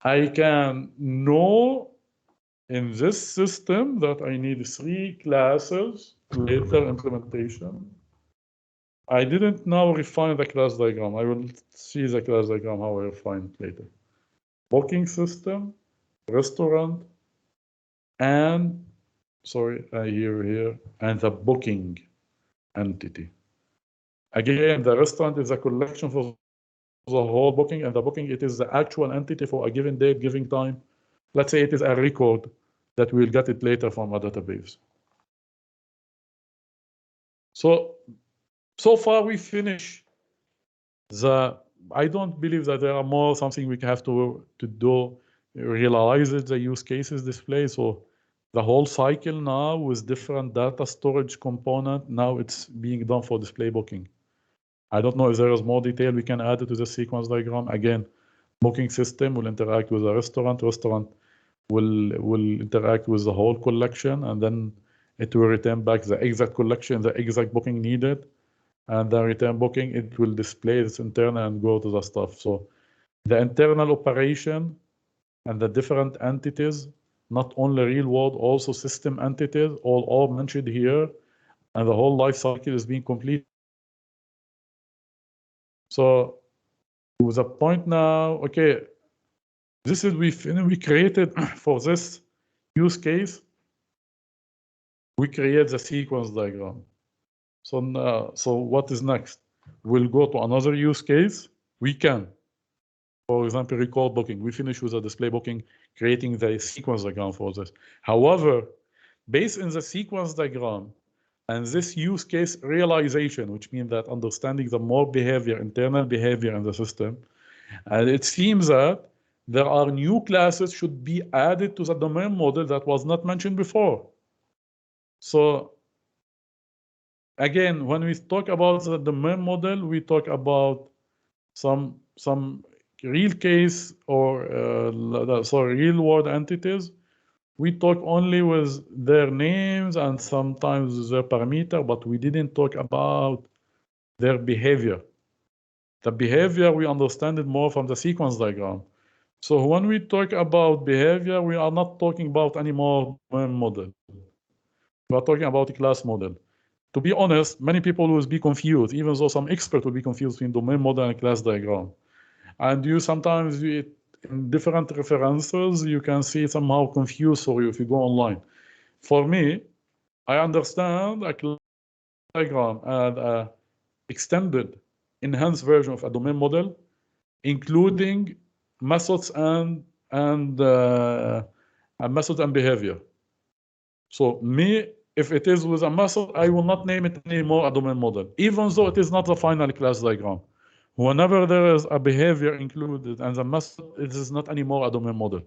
I can know in this system that I need 3 classes, later implementation. I didn't now refine the class diagram. I will see the class diagram, how I refine it later. Booking system, restaurant, and, sorry, here, and the booking entity. Again, the restaurant is a collection for the whole booking, and the booking, it is the actual entity for a given date, given time. Let's say it is a record that we'll get it later from a database. So far we finish I don't believe that there are more something we have to do, realize it, the use cases display. So the whole cycle now with different data storage component, now it's being done for display booking. I don't know if there is more detail we can add to the sequence diagram. Again, booking system will interact with the restaurant will interact with the whole collection, and then it will return back the exact collection, the exact booking needed, and then return booking, it will display this internal and go to the stuff. So the internal operation and the different entities, not only real world, also system entities, all mentioned here, and the whole life cycle is being complete. So to the point now, okay, this is we created for this use case, we create the sequence diagram. So now, so what is next? We'll go to another use case. We can, for example, record booking. We finish with a display booking, creating the sequence diagram for this. However, based on the sequence diagram and this use case realization, which means that understanding the more behavior, internal behavior in the system, and it seems that there are new classes should be added to the domain model that was not mentioned before. So again, when we talk about the domain model, we talk about some real case or real world entities. We talk only with their names and sometimes their parameter, but we didn't talk about their behavior. The behavior, we understand it more from the sequence diagram. So when we talk about behavior, we are not talking about any more model. We are talking about a class model. To be honest, many people will be confused, even though some experts will be confused between domain model and class diagram. And you sometimes, in different references, you can see somehow confused for you if you go online. For me, I understand a class diagram and an extended, enhanced version of a domain model, including methods and methods and behavior. So me, if it is with a method, I will not name it anymore a domain model, even though it is not the final class diagram. Whenever there is a behavior included and the method, it is not anymore a domain model.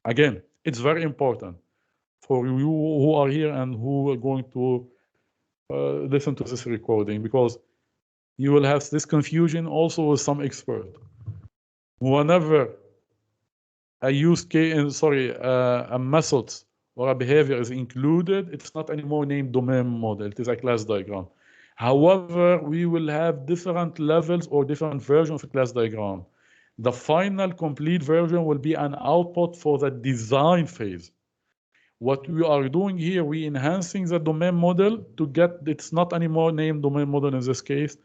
Again, it's very important for you who are here and who are going to listen to this recording, because you will have this confusion also with some expert. Whenever a use case, a method or a behavior is included, it's not anymore named domain model, it is a class diagram. However, we will have different levels or different versions of a class diagram. The final complete version will be an output for the design phase. What we are doing here, we enhancing the domain model to get, it's not anymore named domain model in this case.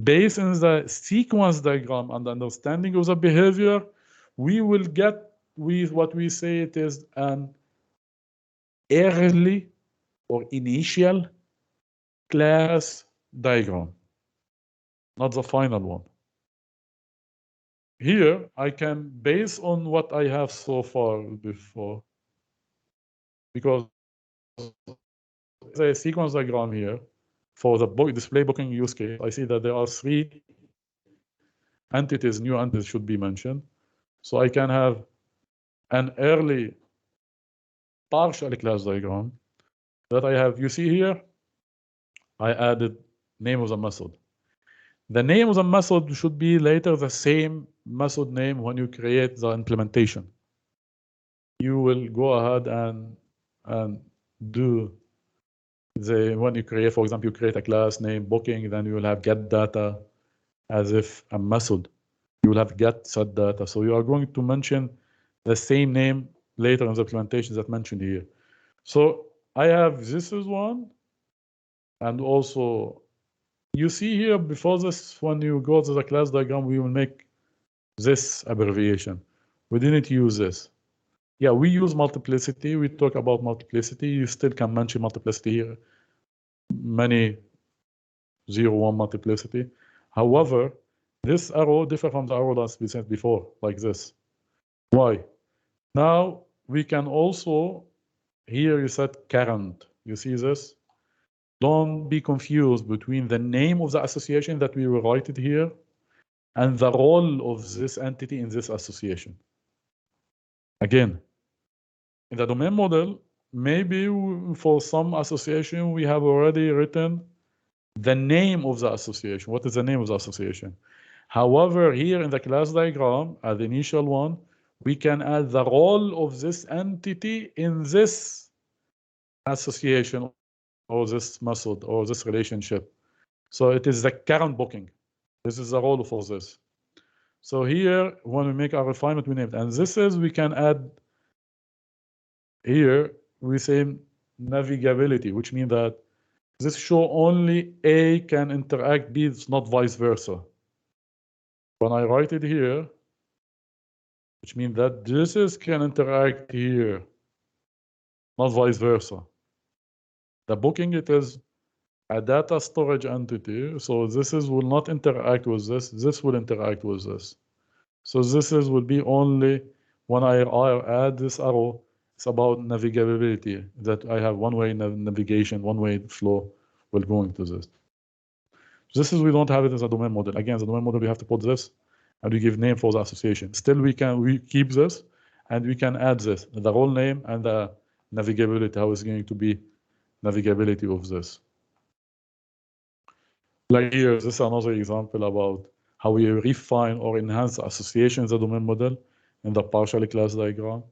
Based on the sequence diagram and understanding of the behavior, we will get with what we say it is an early or initial class diagram, not the final one. Here, I can base on what I have so far before, because the sequence diagram here for the display booking use case, I see that there are 3 entities, new entities should be mentioned. So I can have an early partial class diagram that I have. You see here, I added name of the method. The name of the method should be later the same method name when you create the implementation. You will go ahead and do when you create, for example, you create a class name booking, then you will have get data as if a method. You will have get set data. So you are going to mention the same name later in the implementation that mentioned here. So I have this is one, and also you see here before this, when you go to the class diagram, we will make this abbreviation. We didn't use this. Yeah, we use multiplicity. We talk about multiplicity. You still can mention multiplicity here. Many 0, 1 multiplicity. However, this arrow differs from the arrow that's been sent before, like this. Why? Now we can also, here you set current. You see this? Don't be confused between the name of the association that we will write it here and the role of this entity in this association. Again, in the domain model, maybe for some association, we have already written the name of the association. What is the name of the association? However, here in the class diagram, as the initial one, we can add the role of this entity in this association or this method or this relationship. So it is the current booking. This is the role for this. So here, when we make our refinement, we name it. And this is, we can add here, we say navigability, which means that this show only A can interact B, it's not vice versa. When I write it here, which means that this is can interact here, not vice versa. The booking, it is a data storage entity, so this is will not interact with this will interact with this. So this is will be only when I add this arrow, it's about navigability, that I have one-way navigation, one-way flow will go into this. This is, we don't have it as a domain model. Again, the domain model, we have to put this, and we give name for the association. Still, we keep this, and we can add this, the role name and the navigability, how it's going to be navigability of this. Like here, this is another example about how we refine or enhance the association in the domain model in the partial class diagram.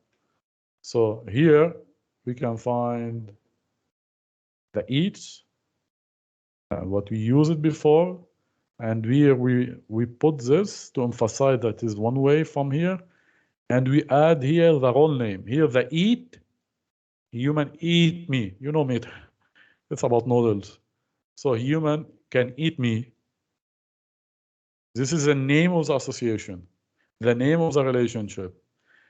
So here, we can find the each, what we used before, and here we put this to emphasize that is one way from here, and we add here the role name. Here the eat, human eat me. You know me, it's about noodles. So human can eat me. This is the name of the association, the name of the relationship.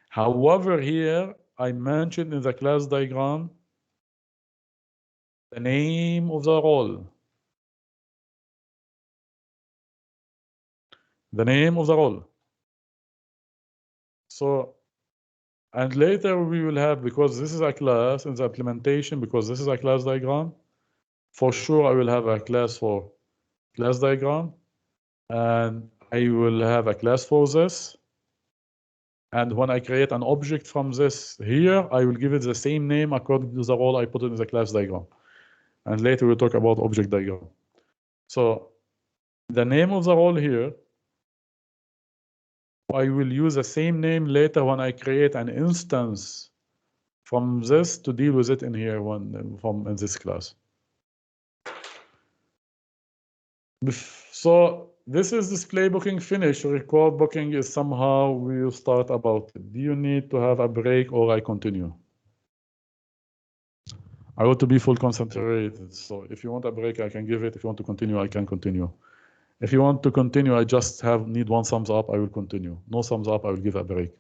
However, here I mentioned in the class diagram the name of the role. The name of the role. So, and later we will have, because this is a class in the implementation, because this is a class diagram, for sure I will have a class for class diagram, and I will have a class for this. And when I create an object from this here, I will give it the same name according to the role I put in the class diagram. And later we'll talk about object diagram. So the name of the role here, I will use the same name later when I create an instance from this to deal with it in here in this class. So this is display booking finished. Record booking is somehow we'll start about it. Do you need to have a break or I continue? I want to be full concentrated. So if you want a break, I can give it. If you want to continue, I can continue. If you want to continue, I just need one thumbs up, I will continue. No thumbs up, I will give a break.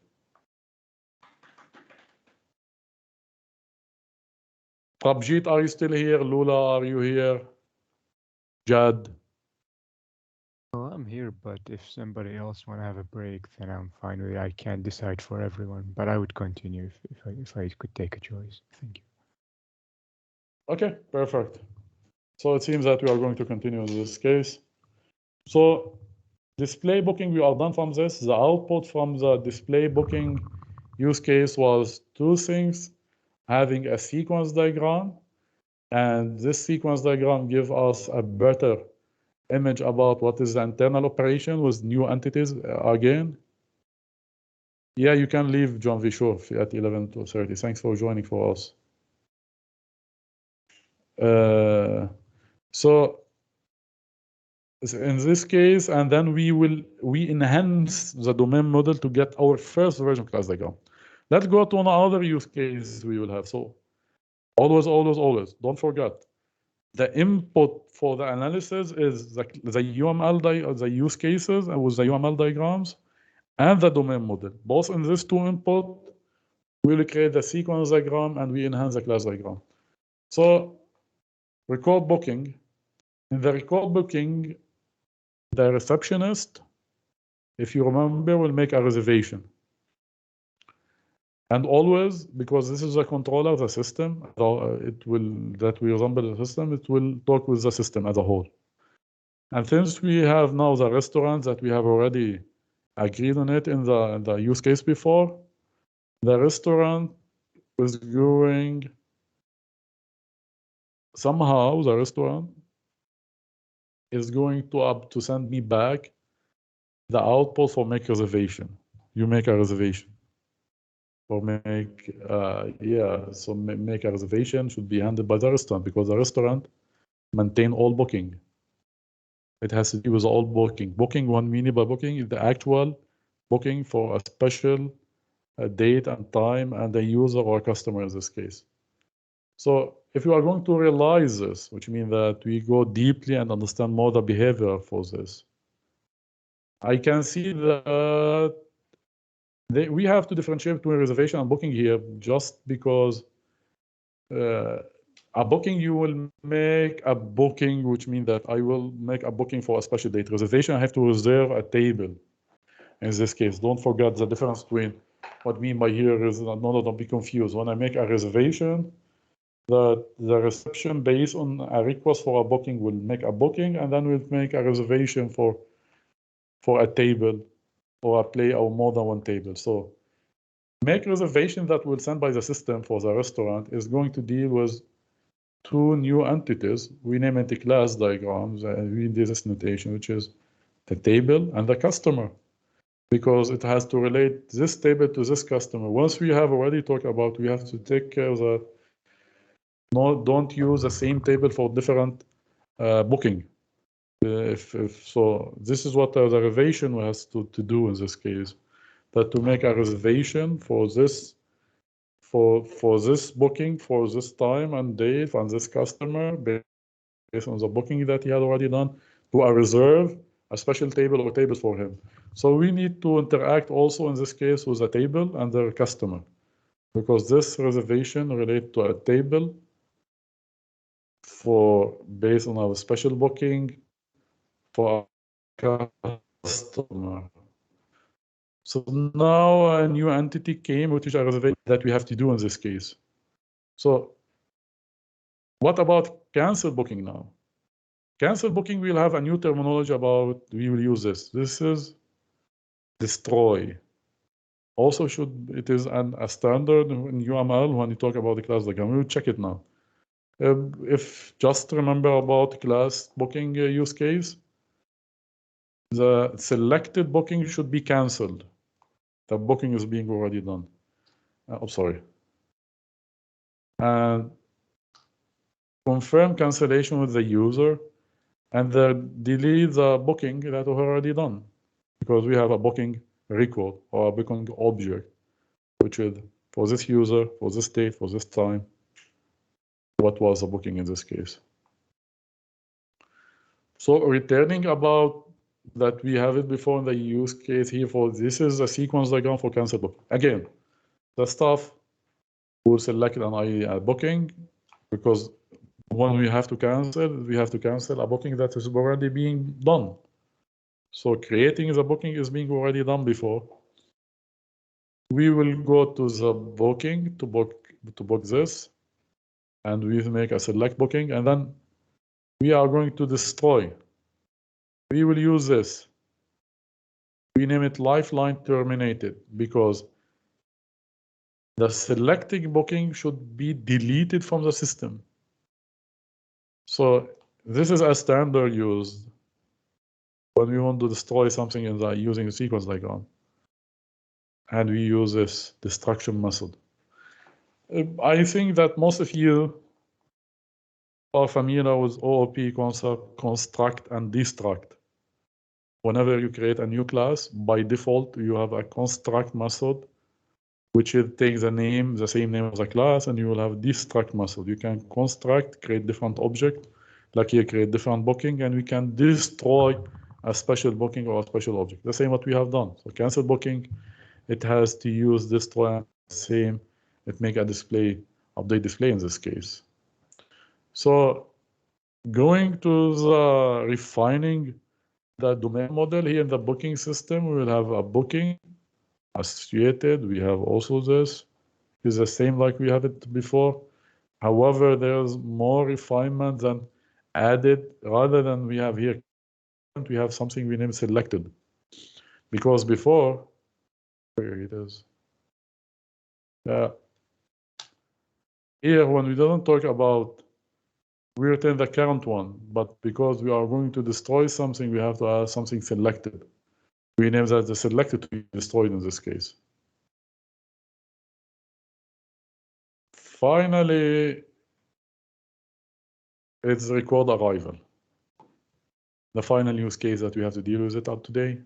Prabjit, are you still here? Lula, are you here? Jad? Well, I'm here, but if somebody else want to have a break, then I'm fine with it. I can't decide for everyone, but I would continue if I could take a choice. Thank you. Okay, perfect. So it seems that we are going to continue in this case. So display booking, we are done from this. The output from the display booking use case was two things: having a sequence diagram, and this sequence diagram gives us a better image about what is the internal operation with new entities again. Yeah, you can leave, John V. Sure, at 11:30. Thanks for joining for us. So in this case, and then we enhance the domain model to get our first version class diagram. Let's go to another use case we will have. So always, don't forget, the input for the analysis is the UML, the use cases with the UML diagrams and the domain model. Both in these two input, we will create the sequence diagram and we enhance the class diagram. So record booking. In the record booking, the receptionist, if you remember, will make a reservation. And always, because this is a controller, the system, that we resemble the system, it will talk with the system as a whole. And since we have now the restaurant that we have already agreed on it in the use case before, the restaurant is going, somehow the restaurant is going to send me back the output for make reservation. You make a reservation. Or make, so make a reservation should be handled by the restaurant, because the restaurant maintain all booking. It has to do with all booking. Booking, what I mean by booking is the actual booking for a special date and time and a user or a customer in this case. So if you are going to realize this, which means that we go deeply and understand more the behavior for this, I can see that we have to differentiate between reservation and booking here, just because a booking, you will make a booking, which means that I will make a booking for a special date. Reservation, I have to reserve a table. In this case, don't forget the difference between what I mean by here is, don't be confused. When I make a reservation, the reception based on a request for a booking will make a booking, and then we'll make a reservation for a table or a play or more than one table. So make reservation that will send by the system for the restaurant is going to deal with two new entities. We name it the class diagrams, and we do this notation, which is the table and the customer, because it has to relate this table to this customer. Once we have already talked about, we have to take care that don't use the same table for different booking. If so, this is what the reservation has to do in this case, that to make a reservation for this this booking for this time and date and this customer based on the booking that he had already done, to a reserve a special table or tables for him. So we need to interact also in this case with a table and the customer, because this reservation relates to a table based on our special booking for a customer. So now a new entity came, which is a reservation that we have to do in this case. So what about cancel booking now? Cancel booking, we'll have a new terminology about, we will use this. This is destroy. Also it is a standard in UML when you talk about the class diagram. We will check it now. If just remember about class booking use case, the selected booking should be canceled. The booking is being already done. Sorry. And confirm cancellation with the user, and then delete the booking that was already done, because we have a booking record or a booking object, which is for this user, for this date, for this time, what was the booking in this case. So returning about that, we have it before in the use case here for this is a sequence diagram for cancel booking. Again, the stuff will select a booking, because when we have to cancel a booking that is already being done. So creating the booking is being already done before. We will go to the booking to book this, and we make a select booking, and then we are going to destroy. We will use this. We name it lifeline terminated because the selecting booking should be deleted from the system. So this is a standard used when we want to destroy something in the using the sequence diagram. And we use this destruction method. I think that most of you are familiar with OOP concept, construct and destruct. Whenever you create a new class, by default, you have a construct method, which will take the name, the same name of the class, and you will have destruct method. You can construct, create different object, like here, create different booking, and we can destroy a special booking or a special object. The same what we have done. So cancel booking, it has to use destroy, same, it make a display, update display in this case. So going to the refining the domain model here in the booking system, we will have a booking associated. We have also this is the same like we have it before. However, there's more refinement than added rather than we have here. We have something we name selected because before, where it is. Here, when we don't talk about, we return the current one, but because we are going to destroy something, we have to add something selected. We name that the selected to be destroyed in this case. Finally, it's record arrival. The final use case that we have to deal with it up today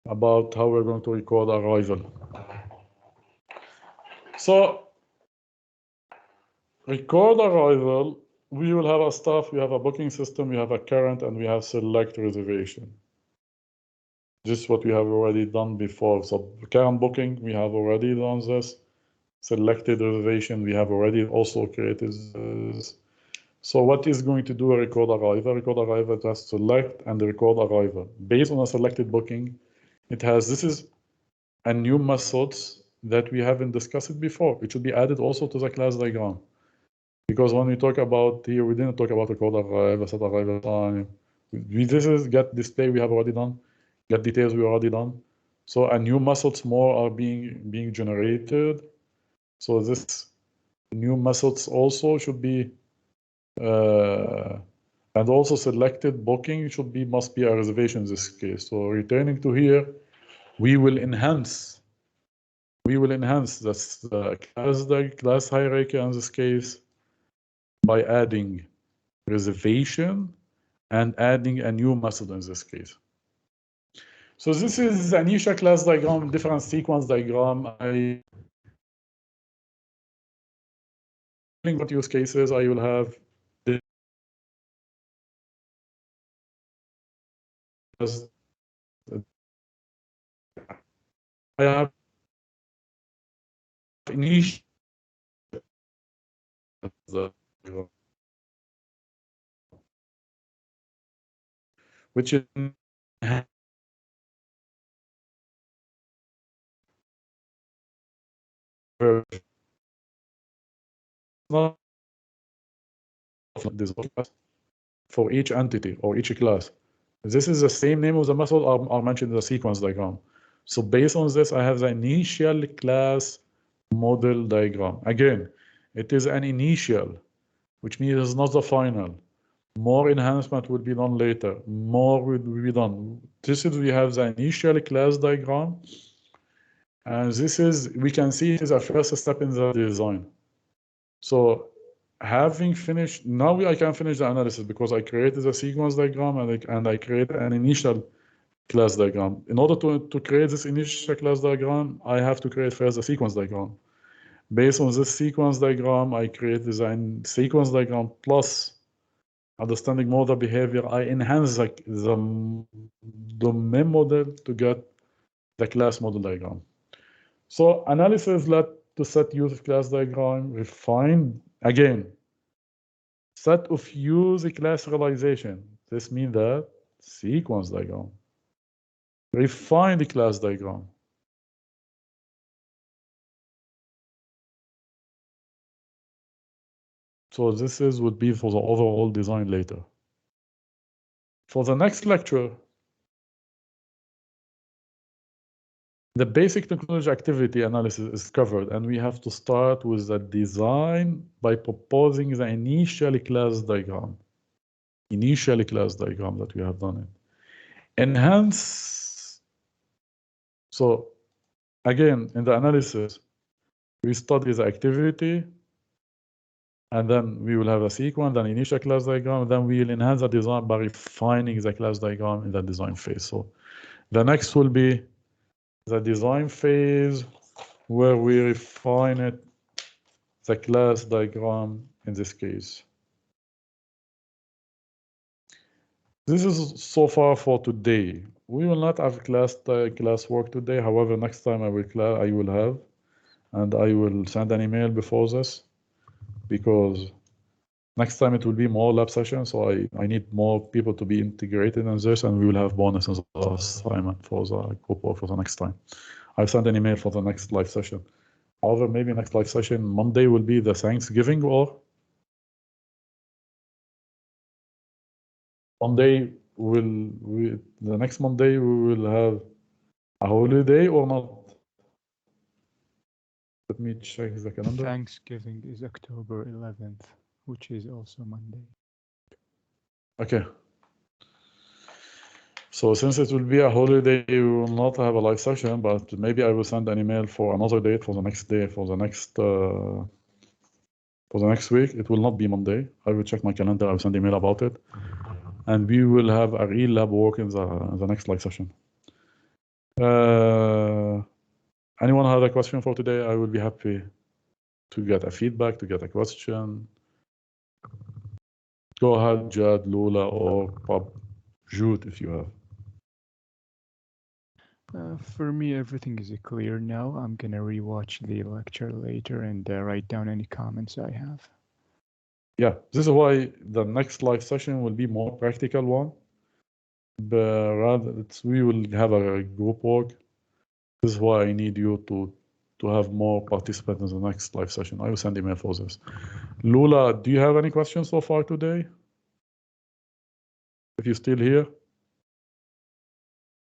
about how we're going to record arrival. So record arrival, we will have a stuff, we have a booking system, we have a current, and we have select reservation. This is what we have already done before. So current booking, we have already done this. Selected reservation, we have already also created this. So what is going to do a record arrival? Record arrival just select and record arrival. Based on a selected booking, it has, this is a new methods that we haven't discussed before. It should be added also to the class diagram. Because when we talk about here, we didn't talk about record arrival, set arrival time. This is get display we have already done, get details we already done. So a new methods more are being generated. So this new methods also should be and also selected booking must be a reservation in this case. So returning to here, we will enhance this class hierarchy in this case by adding reservation and adding a new method in this case. So this is the initial class diagram, different sequence diagram. What use cases I will have I have initial which is for each entity or each class. This is the same name of the method are mentioned in the sequence diagram. So based on this, I have the initial class model diagram. Again, it is an initial, which means it's not the final. More enhancement will be done later. More will be done. This is, we have the initial class diagram. And this is, we can see it is a first step in the design. So having finished, now I can finish the analysis because I created a sequence diagram and I created an initial class diagram. In order to create this initial class diagram, I have to create first a sequence diagram. Based on this sequence diagram, I create design sequence diagram plus understanding model behavior. I enhance the domain model to get the class model diagram. So analysis led to set use of class diagram, refine again. Set of use class realization. This means that sequence diagram. Refine the class diagram. So this would be for the overall design later. For the next lecture, the basic technology activity analysis is covered, and we have to start with the design by proposing the initial class diagram. Initial class diagram that we have done it. Enhance. So again, in the analysis, we study the activity, and then we will have a sequence, then initial class diagram, then we will enhance the design by refining the class diagram in the design phase. So the next will be the design phase, where we refine it, the class diagram in this case. This is so far for today. We will not have class work today. However, next time I will have, and I will send an email before this, because next time it will be more lab sessions, so I need more people to be integrated in this, and we will have bonuses assignment for the group work for the next time. I'll send an email for the next live session. However, maybe next live session, Monday will be the Thanksgiving, or Monday the next Monday we will have a holiday or not? Let me check the calendar. Thanksgiving is October 11th, which is also Monday. Okay. So since it will be a holiday, we will not have a live session, but maybe I will send an email for another date for the next day, for the next week. It will not be Monday. I will check my calendar. I will send an email about it, and we will have a real lab work in the next live session. Anyone have a question for today? I will be happy to get a feedback, to get a question. Go ahead, Jad, Lula, or Bob, Jude, if you have. For me, everything is clear now. I'm going to rewatch the lecture later and write down any comments I have. Yeah, this is why the next live session will be more practical one. But rather, we will have a group work. This is why I need you to have more participants in the next live session. I will send email for this. Lula, do you have any questions so far today? If you're still here.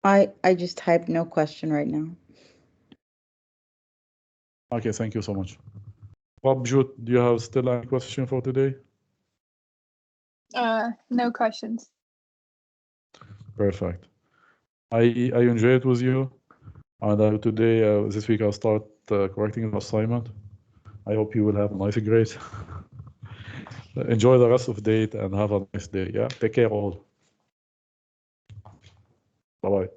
I just typed no question right now. Okay, thank you so much. Bob, Jude, do you have still any question for today? No questions. Perfect. I enjoy it with you, and today, this week, I'll start correcting the assignment. I hope you will have a nice grade. Enjoy the rest of the day and have a nice day. Yeah, take care all. Bye-bye.